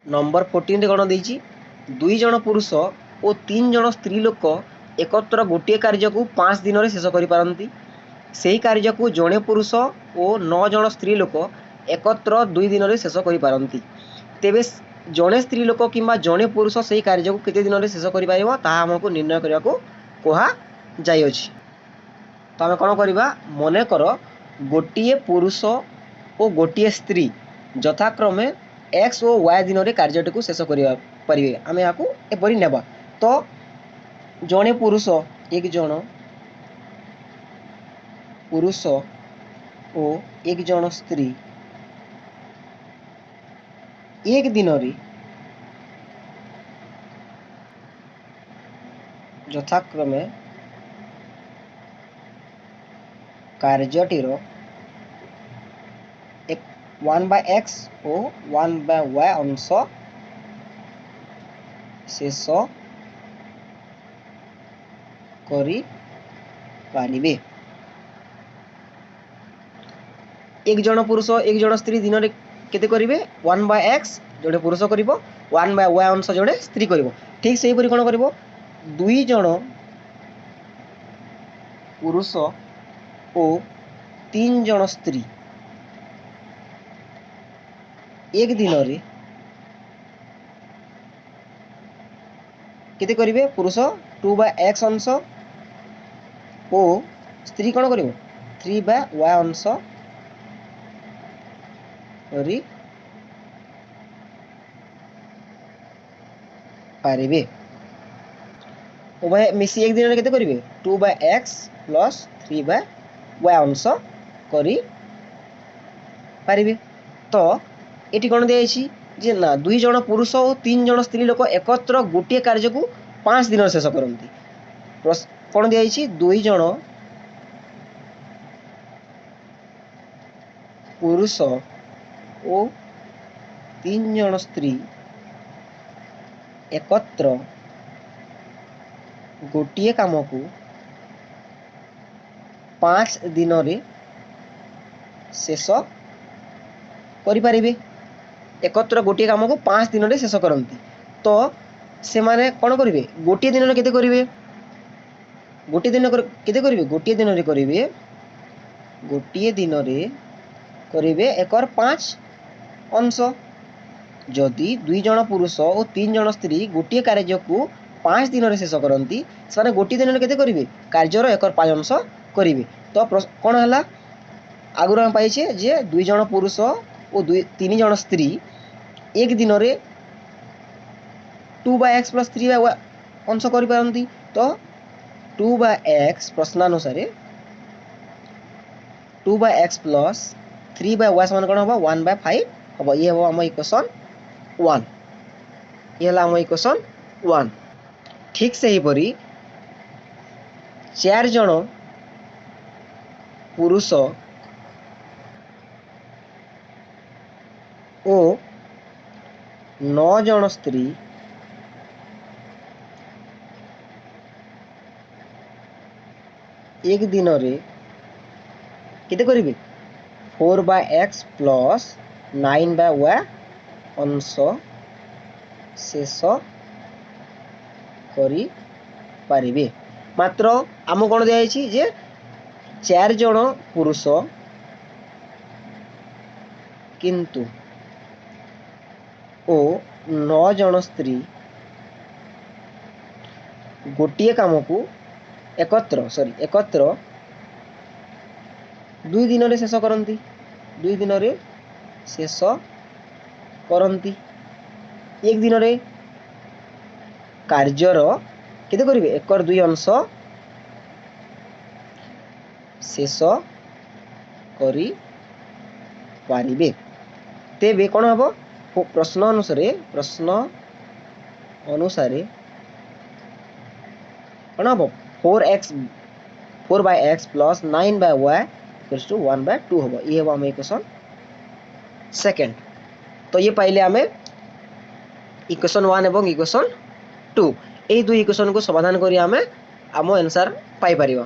Number 14 कौन देती 2 जन पुरुष और 3 जन स्त्री लोक एकत्र गोटे कार्य को 5 दिन में शेष कर से कार्य को जड़े पुरुष और 9 जन स्त्री लोक एकत्र 2 दिन में शेष कर तेबे जड़े स्त्री लोक कि जड़े पुरुष से कार्य को केते दिन में शेष करमको निर्णय करने को कहुच्छी। तो आम कौन करवा मन कर गोटे पुरुष और गोटे स्त्री यथाक्रमे एक्स और वाई दिन में कार्यटी को शेष करें आम यहाँ एपरी नेबा। तो जड़े पुरुष एक जन पुरुष और एक जन स्त्री एक दिन रे यथाक्रमे कार्यटीर 1/x और 1/y अंश शेष करि पारिबे। एक जन पुरुष एक जन स्त्री दिन में केते करिवे 1/x जोड़े पुरुष करिवो 1/y अंश जोड़े स्त्री करिवो। ठीक से परि कोन करिवो 2 जन पुरुष और 3 जन स्त्री एक दिन रे केते करिवे पुरुष 2/x अंश और स्त्री कोन करिवो 3/y अंश करि पारिबे। उभय मिसी एक दिन में केते करिवे 2/x प्लस 3/y अंश करि पारिबे। तो एटी कौन दिखाई जे ना 2 जन पुरुष और 3 जन स्त्री लोक एकत्र गोटे कार्य को 5 दिन शेष करती कौन दिखाई 2 जन पुरुष और 3 जन स्त्री एकत्र गोटे काम को 5 दिन रे शेष करें एकत्र गोटे काम को 5 दिन में शेष करती। तो से माने कौन करेंगे गोटे दिन में केते करेंगे गोटे दिन केते करेंगे गोटे दिन में करेंगे गोटे दिन में करेंगे एकर 5 अंश जदि 2 जन पुरुष और 3 जन स्त्री गोटे कार्य को 5 दिन में शेष करती से गोटे दिन में केते करेंगे कार्यर एकर 5 अंश करेंगे। तो कौन है आगुरी आम पाइछे जे 2 जन पुरुष और 3 जन स्त्री एक दिन में 2/x प्लस 3/y अंश करि तो 2/x प्रश्नानुसार 2/x प्लस 3/y समान कौन हम 1/5 हम ये हम आम इक्वेशन 1 ये आम इक्वेशन 1। ठीक से हीपरी 4 जन पुरुष और 9 जन स्त्री एक दिन रे केते करिवे 4/x प्लस 9/y अंश शेष करि पारिबे। मात्र आम कौन दिखाई जे 4 जन पुरुष किंतु ओ 9 जन स्त्री गोटे काम को एकत्र 2 दिन में शेष करती 2 दिन में शेष करती एक दिन में कार्यर केते करिवे एकर 2 अंश शेष करि पारिबे। तेबे कौन हम प्रश्न अनुसार कौन हम 4/x plus 9/y equals to 1/2 हम ये हम आम इक्वेशन सेकेंड। तो ये पाइले आम इक्वेशन 1 एवं इक्वेशन 2 यही 2 इक्वेशन को समाधान करी आम आम आंसर पाई परिबा।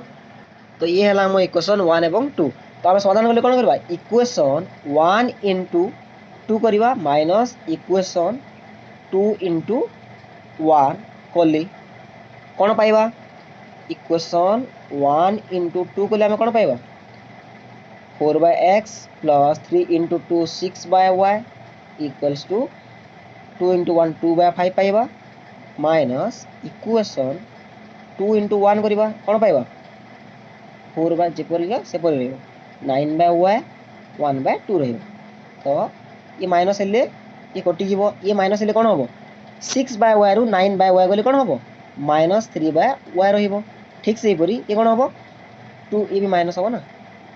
तो ये है आम इक्वेशन 1 एवं 2। तो आम समाधान कले कौन करवा इक्वेशन 1 into 2 करवा माइनस इक्वेशन 2 into 1 कले कौन पाइबा इक्वेशन 1 into 2 कले आम कौन पाइबा 4/x plus 3 into 2 6/y equals to 2 into 1 2/5 पाइबा माइनस इक्वेशन 2 into 1 करिबा कौन पाइबा 4 जेपरिका सेपरि रहइबो 9/y 1/2 रहइबो तो ये माइनस हेले ये कटि जीवो ये माइनस हेले कौन हबो 6/y रु 9/y गले कौन हबो -3/y रहइबो ठीक से परी ये कौन हबो 2 ये भी माइनस हबो ना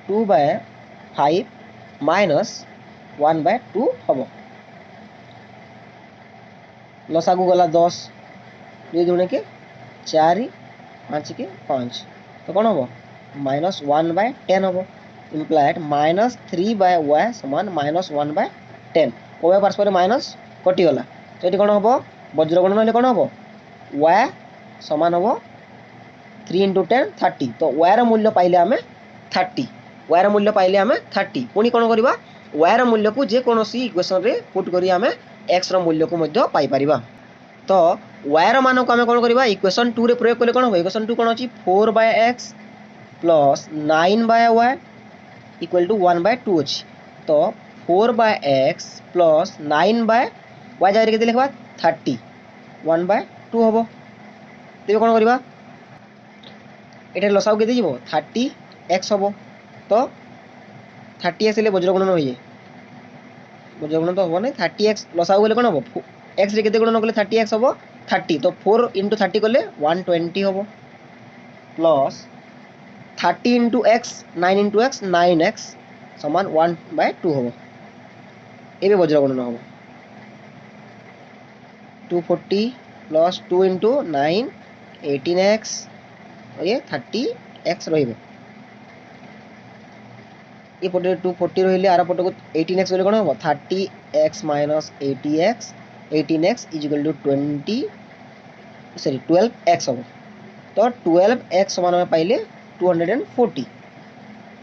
2/5 माइनस 1/2 हबो लसागु गला 10 2 दुणे के 4 5 के 5 तो कौन हबो -1/10 हबो इम्प्लाइड -3/y समान -1/10 ओवे परस्पर माइनस कटि गला तो ये कौन हबो वज्र गणन हेले कौन हबो y समान हबो 3 into 10 30 तो y रा मूल्य पाइले आमे 30 y रा मूल्य पाइले आमे 30 पुनी कोन करिबा y रा मूल्य को जे कोनोसी इक्वेशन रे पुट करी आमे x रा मूल्य को मध्य पाई परिबा तो y रा मान को आमे कोन करिबा इक्वेशन 2 रे प्रयोग करले कोन हो इक्वेशन 2 कोन अछि 4/x plus 9/y equal to 1/2 अछि तो 4/x plus 9/y जाय रे केते लिखबा 30 1/2 हबो तेबे कोन करिबा एटा लसाउ केते जीवो 30x हबो तो 30x ले वज्र गुणन होई वज्र गुणन तो हबो नै 30x लसाउ गले कोन हबो x रे केते गुणन कले 30x हबो 30 तो 4 into 30 कले 120 हबो plus 30 into x 9 into x 9x समान 1/2 हबो एबे वज्र गुणन हबो 240 plus 2 into 9 18x और ये 30x रहिबो ये पटे 240 रहिले आरा पटे को 18x बोले कोन हबो 30x minus 80x 18x is equal to 12x हबो तो 12x समान में पाइले 240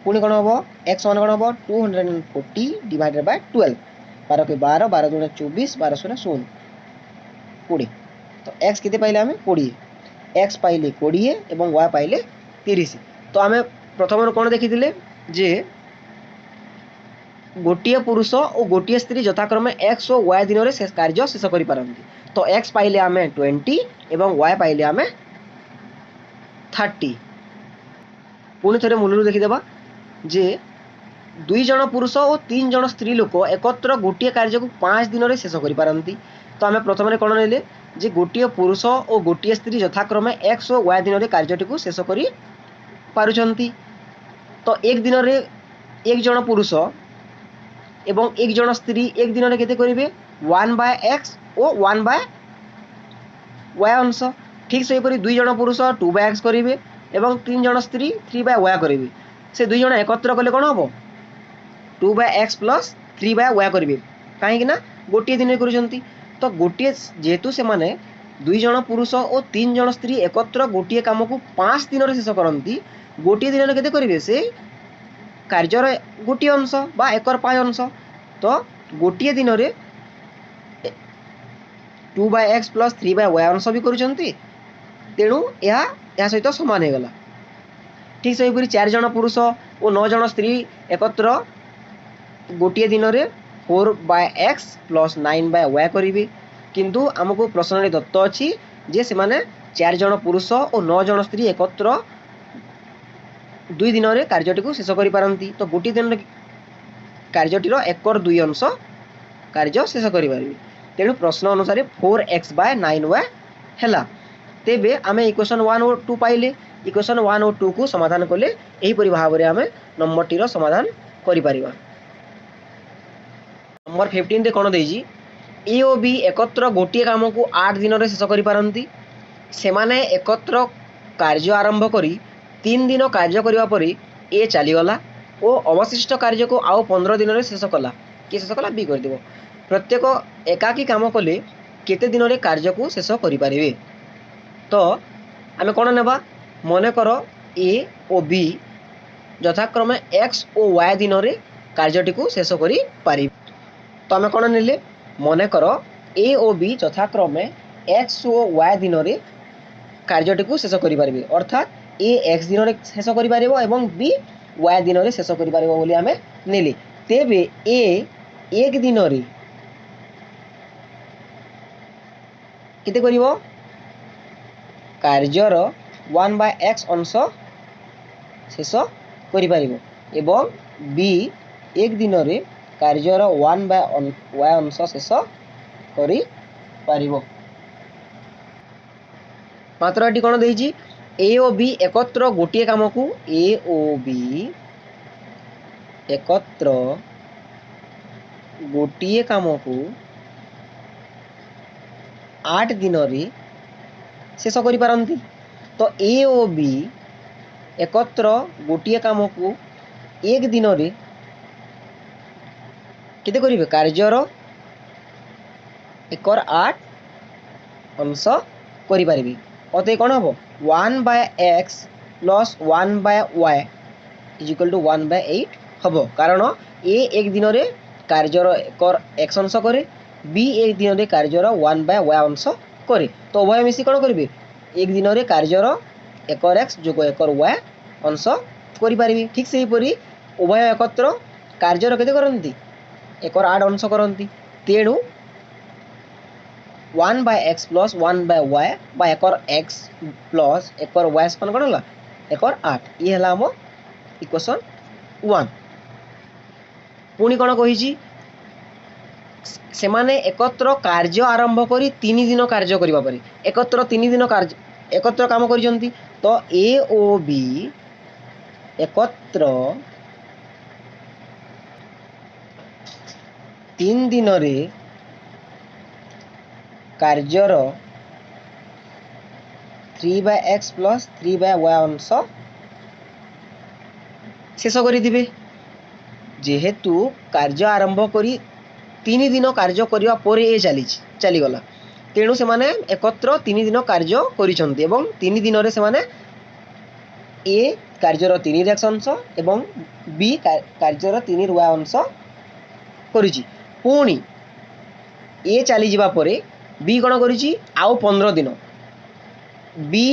पुनी कोन हबो x समान कोन हबो 240 divided by 12 12 के 12 12 दुने 24 12 सुने 16 20 तो x केते पाइले हमें 20 x पाइले 20 एवं y पाइले 30 तो आमे प्रथम कोन देखिथिले जे गोटिए पुरुष और गोटिए स्त्री यथाक्रमे x और y दिन रे शेष कार्य शेष करि पारंती तो x पाइले आमे 20 एवं y पाइले आमे 30 पुणी थरे मूलरु देखि देबा जे 2 जण पुरुष और 3 जण स्त्री लोक एकत्र गोटिए कार्य को 5 दिन रे शेष करि पारंती तो आमे प्रथम रे कोन नेले जे गोटिए पुरुष और गोटिए स्त्री यथाक्रमे x और y दिन रे कार्यटी को शेष करि पारुचंती तो एक दिन रे एक जण पुरुष एवं एक जण स्त्री एक दिन रे केते करिवे 1/x और 1/y अंश ठीक से परि 2 जण पुरुष 2/x करिवे एवं 3 जण स्त्री 3/y करिवे से 2 जण एकत्र कले कोन हबो 2/x plus 3/y करिवे काहे कि ना गोटिए दिन रे करूचंती तो गोटिए जेतु से माने 2 जण पुरुष और 3 जण स्त्री एकत्र गोटिए काम को 5 दिन रे शेष करंती गोटिए दिन रे केते करिवे से कार्यर गोटिए अंश बा एकर पाय अंश तो गोटिए दिन रे 2/x plus 3/y अंश भी करूचंती तेणु या सहित समान हे गला ठीक से पूरी 4 जण पुरुष और 9 जण स्त्री एकत्र गोटिए दिन रे 4/x plus 9/y करिवे किंतु हमको प्रश्न रे दत्त अछि जे से माने 4 जण पुरुष और 9 जण स्त्री एकत्र 2 दिन रे कार्यटी को शेष करि पारंती तो गोटिए दिन रे कार्यटी रो 1/2 अंश कार्य शेष करि पारिबे तेणु प्रश्न अनुसार 4x/9y हैला तेबे आमे इक्वेशन 1 और 2 पाइले इक्वेशन 1 और 2 को समाधान कले एही परि भाव रे आमे नंबर टी रो समाधान करि पारिबा नंबर 15 रे कोन देजी ए ओ बी एकत्र गोटिए काम को 8 दिन रे शेष करि पारंती से माने एकत्र कार्य आरंभ करी 3 दिन कार्य करिवा परि ए चली गला ओ अवशिष्ट कार्य को आउ 15 दिन रे शेष कला के शेष कला बी कर देबो प्रत्येक एकाकी काम कले केते दिन रे कार्य को शेष करि पारिबे तो आमे कोन नेबा मने करो ए ओ बी यथाक्रमे x और y दिन रे कार्यटी को शेष करि पारि तो आमे कोन नेले मने करो ए ओ बी यथाक्रमे एक्स ओ वाय दिन में कार्यटी को शेष करें अर्थात ए एक्स दिन में शेष कर बी वाय दिन में शेष कर आम नेले तेबे ए एक दिन में केते करिवो कार्यर 1/x अंश शेष करिपारिबो एवं बी एक दिन में कार्यर 1/y अंश शेष करि पारिबो। मात्र एटी कौन देइछि ए ओ बी एकत्र गोटे काम को ए ओ बी एकत्र गोटे काम को 8 दिन में शेष करि पारंती। तो ए ओ बी एकत्र गोटे काम को एक दिन में केते करिवे कार्यर 1/8 अंश करि पारिबे अतः कौन हम 1/x plus 1/y is equal to 1/8 हम कारण ए एक दिन में कार्यर 1 अंश करे बी एक दिन में कार्यर 1/y अंश करे तो उभय मिसी कौन करेंगे एक दिन में कार्यर 1x जोग 1y अंश करें ठीक से हीपरी उभय एकत्र कार्यर केते करती 1/8 अंश करती तेणु 1/x प्लस 1/y बा 1x प्लस 1y स्पान कौन है 1/8 ये है आम इक्वेशन 1 पुणी कौन कही सेमाने एकत्र कार्य आरंभ करी 3 दिन कार्य करिबा परे एकत्र 3 दिन कार्य एकत्र काम करिसंती तो ए ओ बी एकत्र 3 दिन रे कार्यर 3/x प्लस 3/y अंश शेष करिदिबे जेहेतु कार्य आरंभ करी 3 दिन कार्य करिवा परे ए चली गला तेणु से माने एकत्र 3 दिन कार्य करिसंती एवं 3 दिन रे से माने ए कार्यर 3x अंश एवं बी कार्यर 3y अंश करिछि पुणी ए चली जिबा परे बी कौन करिछि आउ 15 दिन बी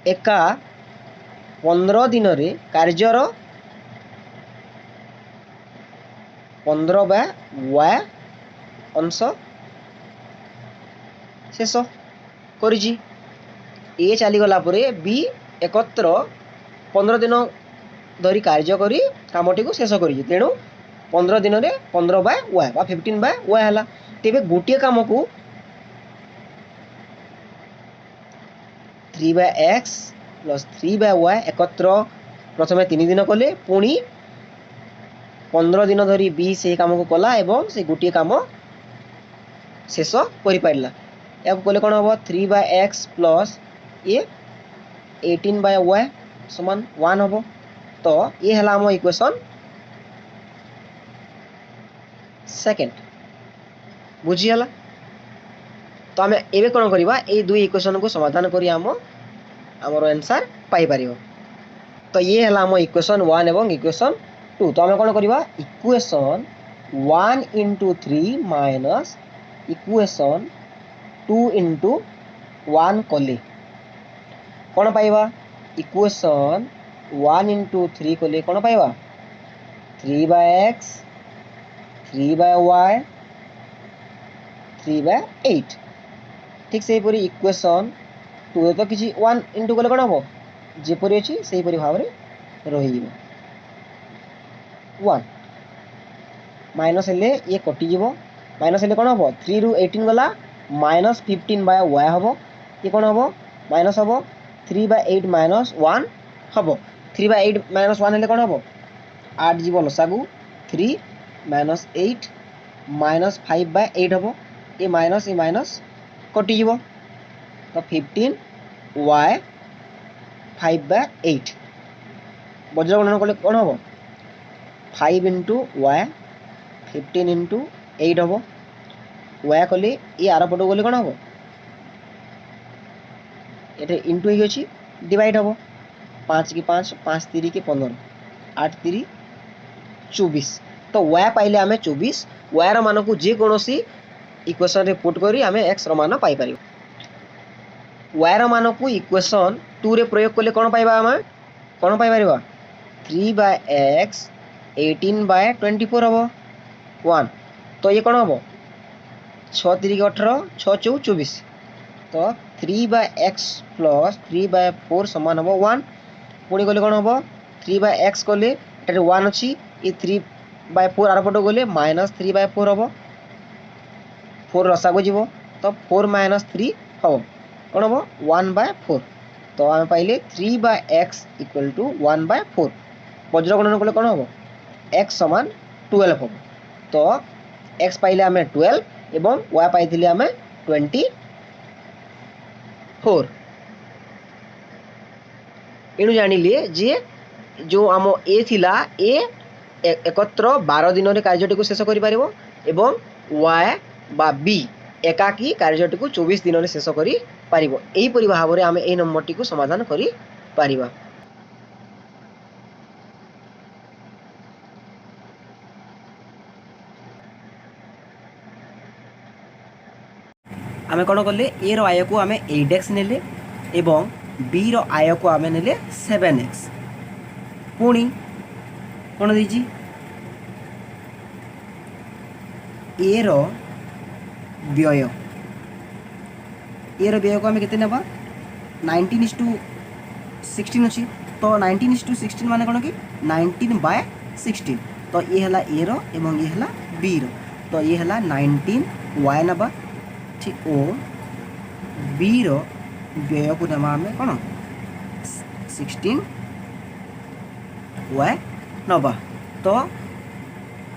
एका 15 दिन रे कार्यर 15/y अंश शेष करिछि ए चली गला परे बी एकत्र 15 दिन धरी कार्य करी कामटी को शेष करिछि तेणु 15 दिन रे 15/y बा 15/y हला तेबे गोटे काम को 3/x प्लस 3/y एकत्र प्रथमे 3 दिन कले पुणी 15 दिन धरी बी से काम को कला एवं से गोटे काम शेष करि पाइला या कले कोन हो 3/x प्लस ये 18/y समान 1 हो तो ये हला हम इक्वेशन सेकेंड बुझी हला तो आम एबे कोन करबा ए दुई इक्वेशन को समाधान करी हमर आंसर पाई परियो तो ये हला हम इक्वेशन 1 एवं इक्वेशन 2 तो आम कोन करबा equation 1 into 3 minus equation 2 into 1 कले कोन पाइबा इक्वेशन 1 into 3 कले कोन पाइबा 3/x 3/y 3/8 ठीक से परी इक्वेशन 2 तो किसी 1 into कले कोन हो जेपरी अछि सेही परी भाव रे रहि जिवो 1 माइनस हेले ये कटि जिवो माइनस हेले कोन हो 3 रु 18 गला माइनस 15/y हबो ये कोन हबो माइनस हबो 3/8 माइनस 1 हबो 3/8 माइनस 1 हेले कोन हबो 8 जीवो लसागु 3 माइनस 8 माइनस 5/8 हबो ये माइनस कटि जीवो तो 15y 5/8 बज्र गणना कले कोन हबो 5 into y 15 into 8 हबो y कले ये आर पटो गले कोन हबो एटे इंटू ही अछि डिवाइड हबो 5 की 5 3 की 15 8 3 24 तो y पाइले आमे 24 y मान को जेकोसी इक्वेशन रे पुट करी आमे x मान पाई पारिबो। y मान को इक्वेशन 2 रे प्रयोग कले कोन पाइबा आमे कोन पाई पारिबा 3/x 18/24 हबो 1। तो ये कोन हबो 6 3 18 6 4 24। तो 3/x प्लस 3/4 समान हबो 1। पुणी गले कोन हबो 3/x कले एटारे 1 अछि ए 3/4 आर पटो गले -3/4 हबो 4 रसागो जीवो। तो 4 - 3 हबो कोन हबो 1/4। तो आमे पाइले 3/x = 1/4। वज्र गणन कले कोन हबो x समान 12 हबो। तो x पाइले आमे 12 एवं y पाइथिले आमे 24। एणु जानिले जे जो आम ए थिला ए एकत्र 12 दिन रे कार्यटी को शेष करि पारिबो एवं y बा b एकाकी कार्यटी को 24 दिन रे शेष करि पारिबो। एही परि भाबरे आमे ए नंबरटी को समाधान करि पारिबा। आमे कोन करले ए रो आय को आमे 8x नेले एवं b रो आय को आमे नेले 7x। पुणी कोन देजी ए रो व्यय को आमे केते नेबा 19:16 अछि। तो 19:16 माने कोन कि 19/16। तो ये हला ए रो एवं ये हला b रो। तो ये हला 19 y नबा ठीक ओ b रो व्यय को नेमा आमे कोन 16 y नबा। तो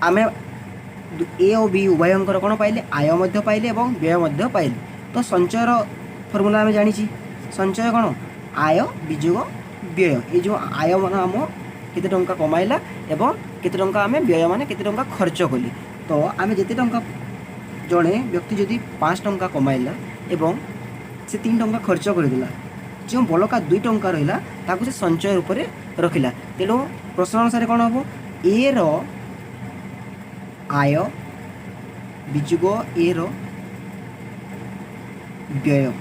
आमे ए और बी उभयंकर कोन पाइले आय मध्य पाइले एवं व्यय मध्य पाइले। तो संचयर फॉर्मूला आमे जानि छी संचय कोन आय विजोग व्यय। ए जो आय मान हम केते टंका कमाइला एवं केते टंका आमे व्यय माने केते टंका खर्च कली। तो आमे जेते टंका जणे व्यक्ति जदि 5 टंका कमाइला एवं से 3 टंका खर्च कर देला जो बलका 2 टंका रहिला ताकू से संचय रूप रे रखिला। तेनो प्रश्न अनुसार कोन हबो ए रो आय विजोग ए रो व्यय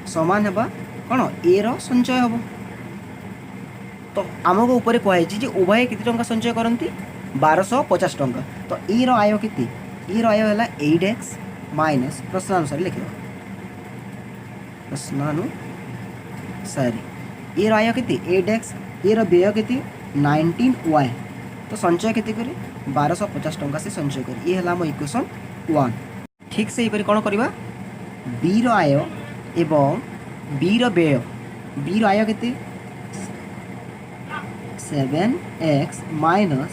समान हेबा कोन ए रो संचय हबो। तो आमको ऊपर कहै छी जे उभय केते टंका संचय करंती 1250 टंका। तो ए रो आय केते ए रो आय हला 8x माइनस प्रश्न अनुसार लिखिबो प्रश्न अनुसार ए रो आय केते 8x ए रो व्यय केते 19y। तो संचय केते करे 1250 टंका से संचय करे। ये हला हम इक्वेशन 1। ठीक से इपरि कोन करबा b रो आय एवं b रो व्यय b रो आय केते 7x माइनस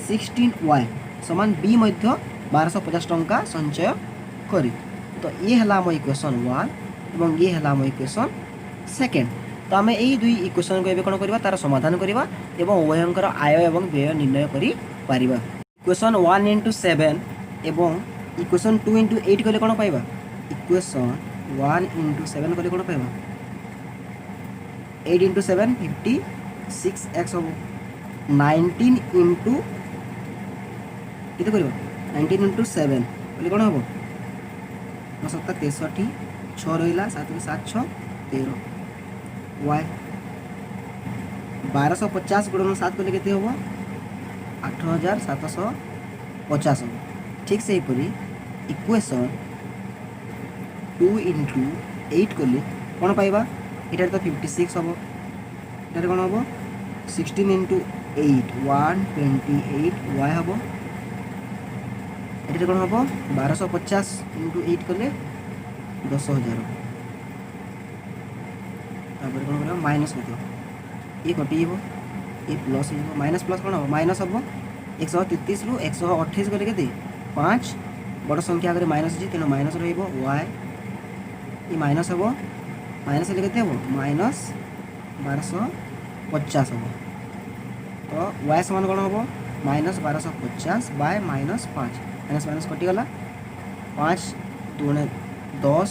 16y समान b मध्य 1250 टंका संचय करी। तो ये हला हम इक्वेशन 1 एवं ये हला हम इक्वेशन 2। तो आम यही दुई इक्वेशन को कौन करवा तार समाधान करवा एवं उभयंकर आय एवं व्यय निर्णय करि पारिबा। इक्वेशन 1 × 7 एवं इक्वेशन 2 × 8 कले कौन पाइबा इक्वेशन 1 × 7 कले कौन पाइबा 8 × 7 56x हम 19 × केते करबा 19 × 7 कले कौन हम 7 63 6 रहिला 7 7 6 13 y 1250 गुणन 7 कले केते होबो 8750 हम। ठीक से हीपरी इक्वेशन 2 × 8 कले कौन पाइबा इटार तो 56 हम इटार कौन हम 16 × 8 128 y हम इटार कौन हम 1250 × 8 कले 10000 तापर कौन करबा माइनस होतो ये कटि जेबो ये प्लस हो माइनस प्लस कौन हम माइनस हम 133 रु 128 कले केते 5 बड़ संख्या आगे माइनस अछि तेनो माइनस रहइबो y ये माइनस हम माइनस ले केते हम माइनस 1250 हम। तो y समान कौन हम minus 1250 bye minus 5 minus minus कटि गला 5 2 10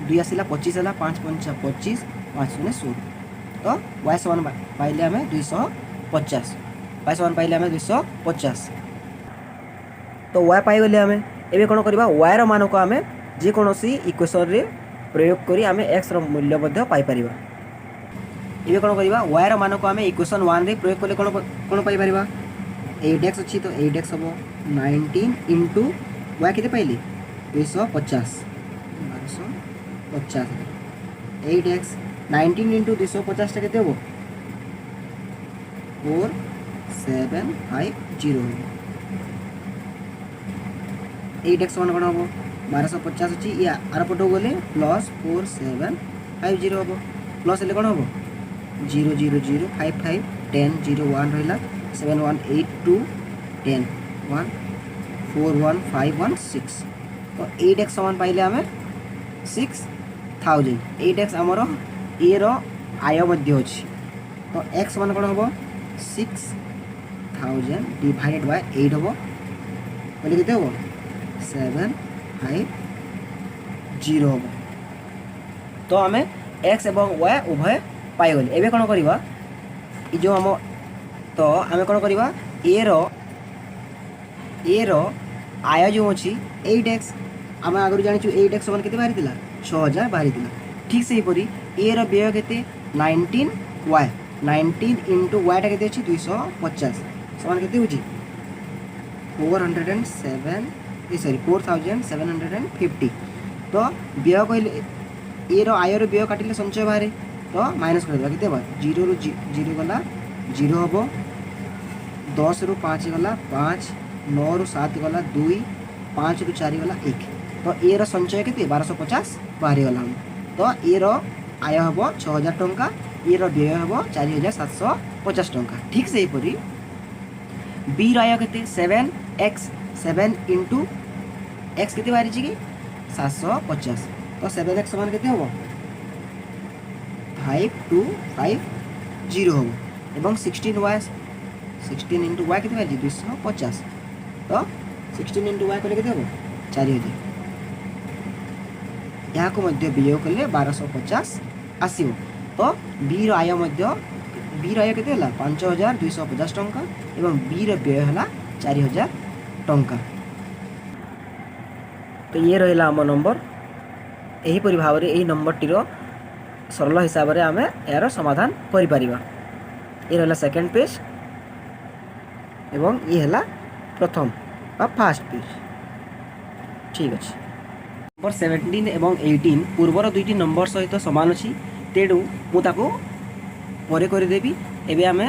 2 आसिला 25 है 5 5 25 5 शून्य 16। तो y समान पाइले आमे 250 y समान पाइले आमे 250। तो y पाइगले आम एवं कौन करवा y मान को आम जेकोसी इक्वेशन रे प्रयोग करी आम x मूल्य पाइपर। ये कौन करवा y मान को आम इक्वेशन 1 रे प्रयोग कले कौन कौन पाइपर 8x अच्छी तो 8x हम 19 इंटू y के पाइली 250 1250 8x 19 इंटू 250 टा के 4750 8x मान कौन हम 1250 अच्छी या आर पट गले प्लस 4750 हम प्लस हेल्ले कौन हम 0 0 0 5 5 10 0 1 रहा 7 1 8 2 10 1 4 1 5 1 6 तो 8x समान पाइले आम 6000 8x आमर ए आय मध्य अच्छी तो x मान कौन हम 6000 डिवाइडेड बाय 8 हम बोले के हम 750 हम तो आम x एवं y उभय पाइगले एवं कौन करवा जो आम तो आम कौन करवा ए आय जो अच्छी 8x आम आगुरी जानी 8x समान के बाहरी 6000 बाहरी ठीक से हीपरी ए व्यय के 19y 19 इंटू वाईटा के 250 समान के 4750 तो व्यय कहले ए आय व्यय काटिले संचय बाहर तो माइनस कर के 0 रु 0 गला 0 हम 10 रु 5 गला 5 9 रु 7 गला 2 5 रु 4 गला 1 तो ए संचय के 1250 बाहरी गला तो ए आय हम 6000 टंका ए व्यय हम 4750 टंका ठीक से हीपरी बी आय के 7x 7 इंटू एक्स के बाहरी कि 750 तो 7x समान के हम 5250 हम एवं 16y 16 इंटू वाई के 250 तो 16 इंटू वाई कले के 4000 यहाँ को मध्य विजय कले 1250 आसो तो बी आय बी आय के 5250 टंका एवं बी व्यय है 4000 टंका तो ये रहा आम नंबर यहीपरि भाव में यही नंबर टीर सरल हिसाब से आम यार समाधान करें ये रहा सेकेंड पेज एवं ये है प्रथम फास्ट पेज ठीक अच्छे नंबर 17 एवं 18 पूर्वर दुईटी नंबर सहित सामान अच्छी तेणु मुझे पर करदेवी एवं आम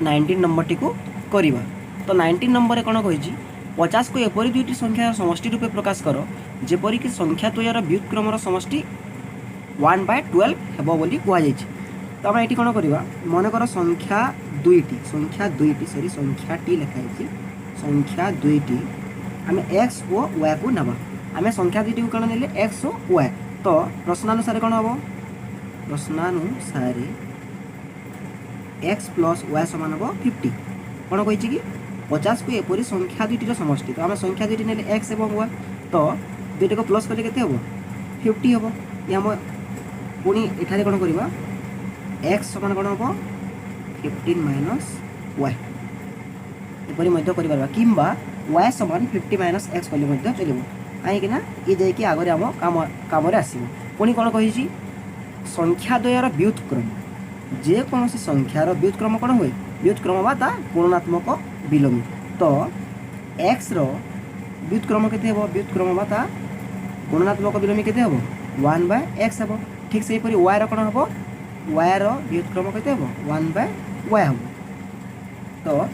19 नंबर टी करवा तो 19 नंबर कौन कही 50 को एपरी दुईटी संख्या समष्टि रूपे प्रकाश कर जेपरिक संख्या द्वयर व्युत्क्रमर समष्टि 1/12 हेब बोली कहुई तो आम ये कौन करवा मनकर संख्या दुईटी सरी संख्या टी लिखाई संख्या दुईटी आम एक्स और वाई को नवा आम संख्या दुईटी को कौन ने एक्स और वाई तो प्रश्नानुसार कौन हम प्रश्नानुसार एक्स प्लस वाई सामान हम 50 कौन कही कि 50 को एपरी संख्या दुईटर समष्टि तो आम संख्या दुईटी ने एक्स एवं वाई तो दुईटा को प्लस कले के 50 हम ये पुणी एठारे कौन करवा एक्स समान कौन हम 15 माइनस वाई एपरी मध्य कर किंबा वाई समान 50 माइनस एक्स कले चलो कहीं ये जाकि आगे आम कम आसो पुणी कौन कही संख्या द्वयर व्युत्क्रम जेकोसी संख्यार व्युत्क्रम कौन हुए व्युत्क्रम बा गुणनात्मक विलोमी तो एक्स व्युत्क्रम के व्युत्क्रम बा गुणनात्मक विलोमी के 1/x हम ठीक से वायर कौन हम वायर व्युत्क्रम के 1/y हम तो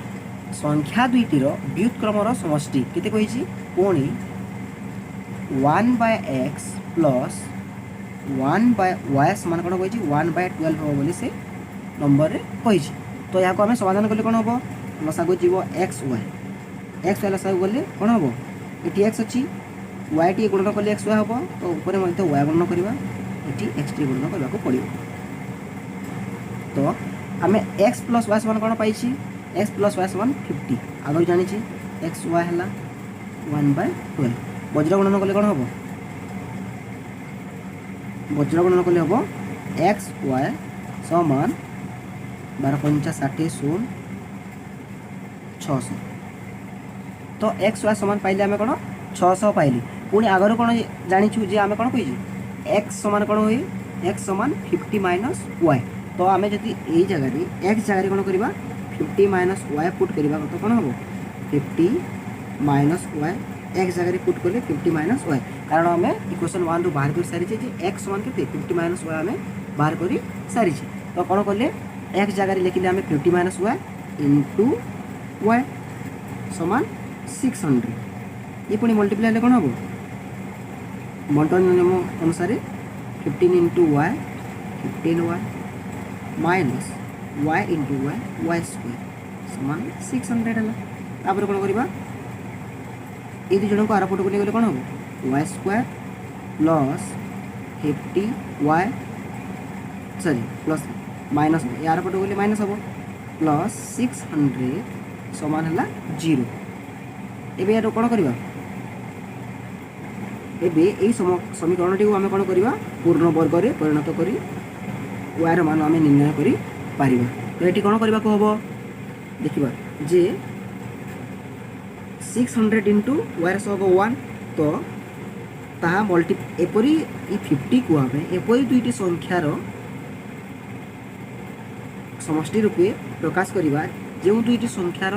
संख्या दुईटर व्युत्क्रमर समष्टि केते कही पुणी 1/x प्लस 1/y समान कौन कही 1/12 हम बोली से नंबर रे कही तो यहाँ आम समाधान कले कौन हम लसागु जीव एक्स वाई लसागु गले कौन हम ये एक्स अच्छी वाई टी गुणन कले एक्स वाई हम तो ऊपर वाई गुणन करवा ये एक्स टी गुणन करने पड़ो तो आम एक्स प्लस वाई समान कौन पाई एक्स प्लस वाई समान 50 आगे जानी एक्स वाई है 1/12 वज्र गुणन कले कौन हम वज्र गुणन कले हम एक्स वाई समान 12 50 60 16 600 तो एक्स वाई समान पाइले आम कौन 600 पाइली पुणी आगर कौन जाचु जे आम कौन कही एक्स समान कौन हुए एक्स समान 50 माइनस वाई तो आम जब यही जगह एक्स जगह कौन करवा 50 माइनस वाई पुट करवा तो कौन हम 50 माइनस वाई एक्स जगह पुट कले 50 माइनस वाई कारण आम इक्वेशन 1 रु बाहर कर सारी एक्स समान के 50 माइनस वाई आम बाहर कर सारी तो कौन कले एक्स जगह लिखिले आम 50 माइनस वाई इंटू वाई समान 600 ये पुणी मल्टीप्लाई हेल्ले कौन हम बंटन नियम अनुसार 15 into y 15 y minus y into y y square समान 600 है तापर कौन करवा ये दुई जन को आर पट को गले कौन हम y square plus 50 y sorry plus minus यार पट गले माइनस हम प्लस 600 समान है 0 एबे यार कौन करवा एबे यही समीकरण टी आम कौन करवा पूर्ण वर्ग में परिणत कर वायर मान आम निर्णय कर पारिबा तो ये कौन करने को हम देखा जे 600 इंटू वायर सब 1 तो ताहा मल्टी एपरी 50 को आम एपरी दुईटी संख्यार समष्टि रूपे प्रकाश करवा जो दुईटी संख्यार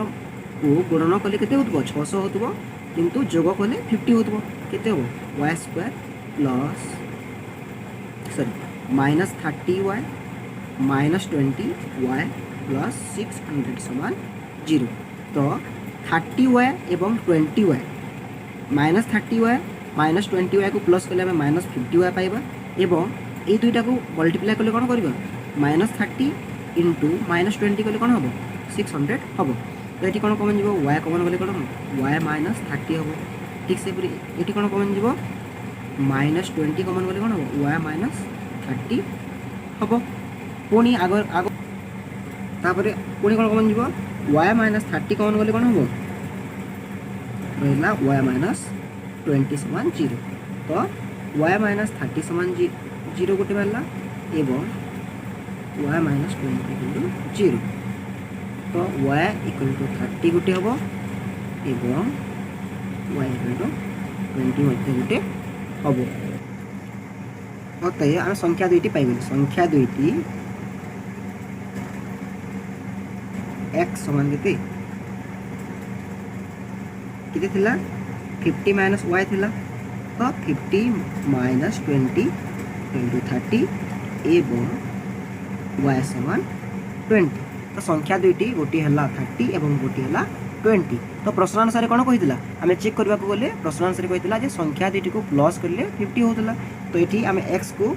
को गुणन कले केते होतबो 600 होतबो किंतु जोग कले 50 होतबो केते हो y square plus sorry minus 30 y minus 20 y plus 600 समान 0 तो 30 वाई एवं 20 y minus 30 y minus 20 y को प्लस कले माइनस 50 वाई पाइबा एवं ये दुईटा को मल्टीप्लाई कले कौन करबा माइनस 30 इंटू माइनस 20 कले कौन हम 600 हम तो ये कौन कमन जीव वाई कमन गले कौन वाई माइनस 30 हम ठीक से ये कौन कमन जीव माइनस 20 कमन गले कौन हम वाई माइनस 30 हम पुणी आगर आग तापर पुणी कौन कमन जीव वाई माइनस 30 कमन गले कौन हम रहा वाई माइनस 20 समान 0 तो वाई माइनस 30 समान 0 गोटे बाहर एवं वाई माइनस 20 0 तो वाई इक्वल टू 30 गोटे हम एवं वाई इक्वल टू 20 गोटे हम तो आम संख्या दुईटी पाइबे संख्या दुईटी एक्स समान के 50 माइनस वाई थिला तो 50 माइनस 20 इंटू 30 एवं वाई समान 20 तो संख्या दुईटी गोटी है 30 एवं गोटी है 20 तो प्रश्न अनुसार कौन कही आम चेक करने को गले प्रश्न अनुसार कही संख्या दुईटी को प्लस कले 50 होता तो ये आम एक्स को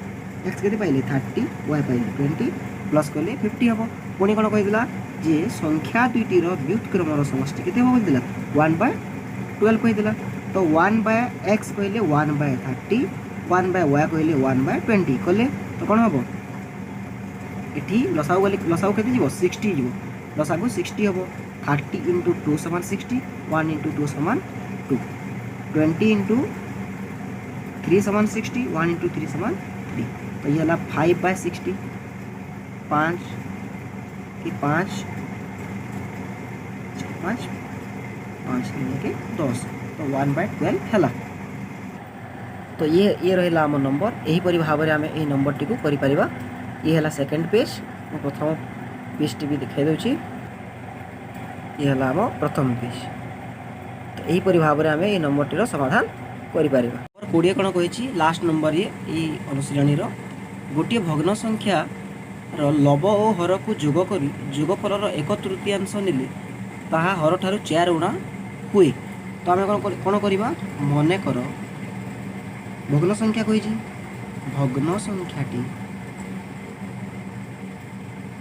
एक्स के पाइले 30 वाई पाइले 20 प्लस कले 50 हम पुणी कौन कही जे संख्या दुईटीर व्युत्क्रमर समष्टि केते हम बोलला 1/12 कही तो 1/x कहले 1/30 1/y कहले 1/20 कले तो कौन हम ये लसाऊ गले लसाऊ के 60 जीव लसागु 60 हम 30 इंटू 2 समान 60 1 इंटू 2 समान 2 20 इंटू 3 समान 60 1 इंटू 3 समान 3 तो ये है 5/60 5 कि 5 5 5 के 10 तो 1/12 है तो ये रहा आम नंबर यहीपरि भाव में आम यही नंबर टी को करिपरिबा ये है सेकेंड पेज प्रथम पेज टी भी दिखाई दूँ ये है आम प्रथम पेज तो यहीपरि भाव में आम ये नंबर टीर समाधान करिपरिबा 20 कौन कही लास्ट नंबर ये अनुशीलनी गोटे भग्न संख्या लब और हर को जोग कर जोगफल 1/3 नेले ताहा हर ठारू 4 गुणा हुए तो आम कौन करवा मन कर भग्न संख्या कही भग्न संख्याटी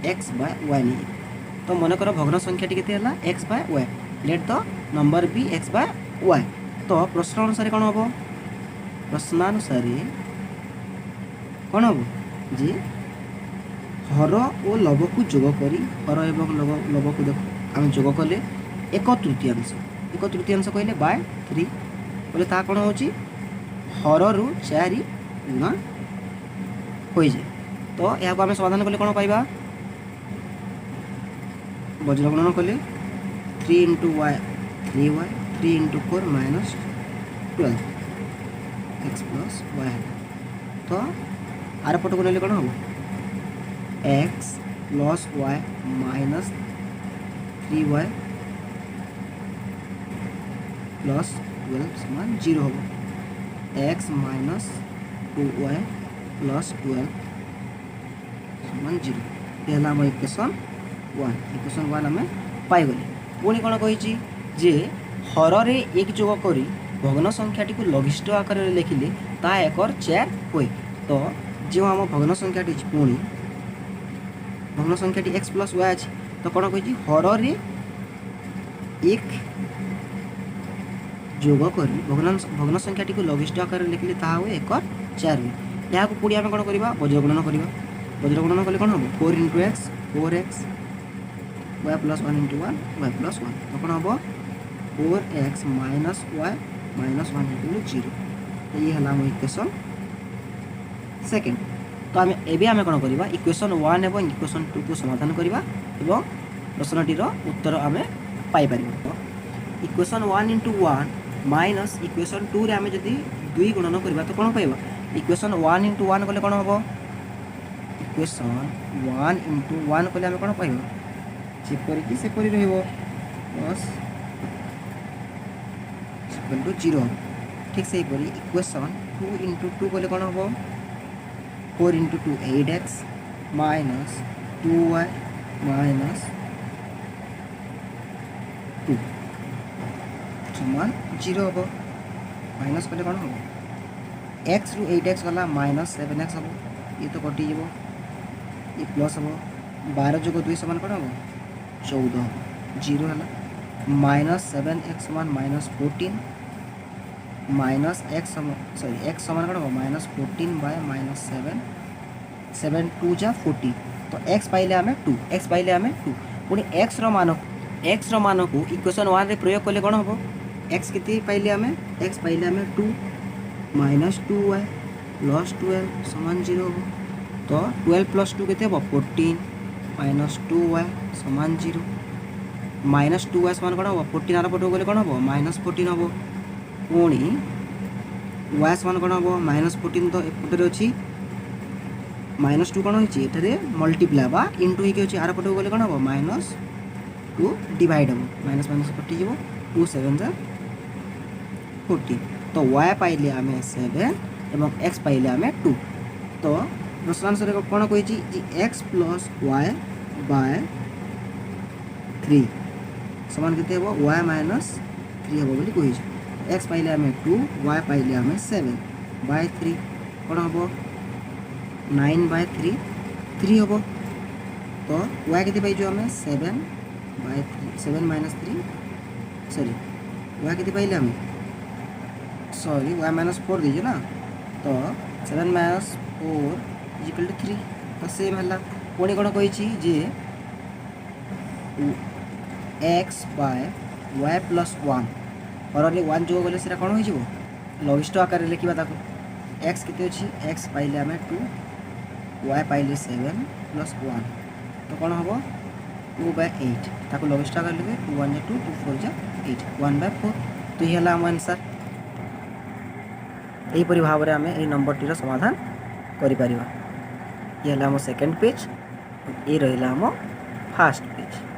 x/y नहीं तो मन कर भग्न संख्याटी केते हला x/y let the number B x/y तो प्रश्न अनुसार कौन हम प्रश्नानुसार कौन हम जे हर और लब को जोग करी हर एवं लब को देख आम जोग कले 1/3 कहले बाय 3 बोले ता कौन हो हर रु 4 गुणा हो जाए तो यह आम समाधान कले कौन पाइबा वज्र गणन कले 3 into y 3y 3 into 4 minus 12 x plus y तो आर पट को कौन हम x plus y minus 3y plus 12 समान 0 हम एक्स माइनस 2y प्लस 12 समान 0 ये आम इक्वेशन 1 आम पाइगले पुणी कौन कही जे हर रे एक जोग करी भग्न संख्याटी को लघिष्ठ आकार में लिखिले ता एकर 4 हुए तो जो आम भग्न संख्याटी पुणी भग्न संख्याटी एक्स प्लस वाई अच्छी तो कौन कही हर रे एक जोग करी भग्न संख्याटी को लघिष्ठ आकार में लिखिले ता हुए एकर 4 हुए यहाँ को पुणी आम कौन करवा वज्रगुणन करवा वज्रगुणन कले कौन हम 4 into x 4x y plus 1 into 1 y plus 1 तो कौन हम 4x minus y minus 1 into 0 तो ये है आम इक्वेशन सेकेंड तो आम एबे आम कौन करवा इक्वेशन 1 एवं इक्वेशन 2 को समाधान करवा एवं प्रश्नटीर उत्तर आम Piper equation 1 into 1 minus equation 2 रे आम जदि 2 गुणन करवा तो कौन पाइबा इक्वेशन 1 इंटू 1 कले कौन हम इक्वेशन 1 इंटू 1 कले आम कौन पाइबा सेपरिक सेपरी रस इक्वल टू 0 ठीक से इक्वेशन 2 इंटू 2 कले कौन हम 4 into 2 8x minus 2y minus 2 समान 0 हम माइनस कले कौन हम x रु 8x गला माइनस 7x हम ये तो कटि जीवो ये प्लस हम 12 जोग 2 समान कौन हम 14 0 है माइनस 7x समान minus 14 minus x sorry x समान कौन हम माइनस 14 बाय माइनस 7 2 जा 40 तो x पाइले आम 2 x पाइले आम 2 पुणी x रो मान को इक्वेशन 1 रे प्रयोग कले कौन हम x के पाइले आम x पाइले आम 2 माइनस 2y प्लस 12 समान 0 हम तो 12 प्लस 2 के 14 माइनस 2y समान 0 माइनस 2y समान कौन हम 14 आर पटक गले कौन हम माइनस 14 हम पुणी y समान कौन हम माइनस 14 तो एपटे अच्छी माइनस 2 कौन होती मल्टीप्लाई बा इंटू ही अच्छी आर पटक गले कौन हम माइनस 2 डिवाइड हम माइनस माइनस कटिज 2 7 जा 14 तो y पाइले आम 7 एवं x पाइले आम 2 तो प्रश्न आंसर कौन कही x प्लस y बाय 3 समान के y माइनस 3 हम बोली कही x पाइले आम 2 y पाइले आम 7 बाय 3 कौन हम 9 बाय 3 3 हम तो y के पाइजु आम 7 बाय 7 माइनस 3 सॉरी y के पाइले आम सॉरी y माइनस 4 दीजिए ना तो 7 माइनस 4 इक्वल टू 3 तो सेम है पुणी कौन कही जे x बाय y प्लस 1 और 1 जो गले से कौन हो लघिष्ठ आकार लिखा ताको x के अच्छी x पाइले आम 2 y पाइले 7 प्लस 1 तो कौन हम 2 बाय 8 ताको लघिष्ठ आकार लिखे 2 1 जा 2 2 4 जा 8 1 बाय 4 तो ये आम आंसर यहीपरि भाव में आम ये नंबर समाधान करें ये आम सेकेंड पेज ये रहा आम फास्ट पेज।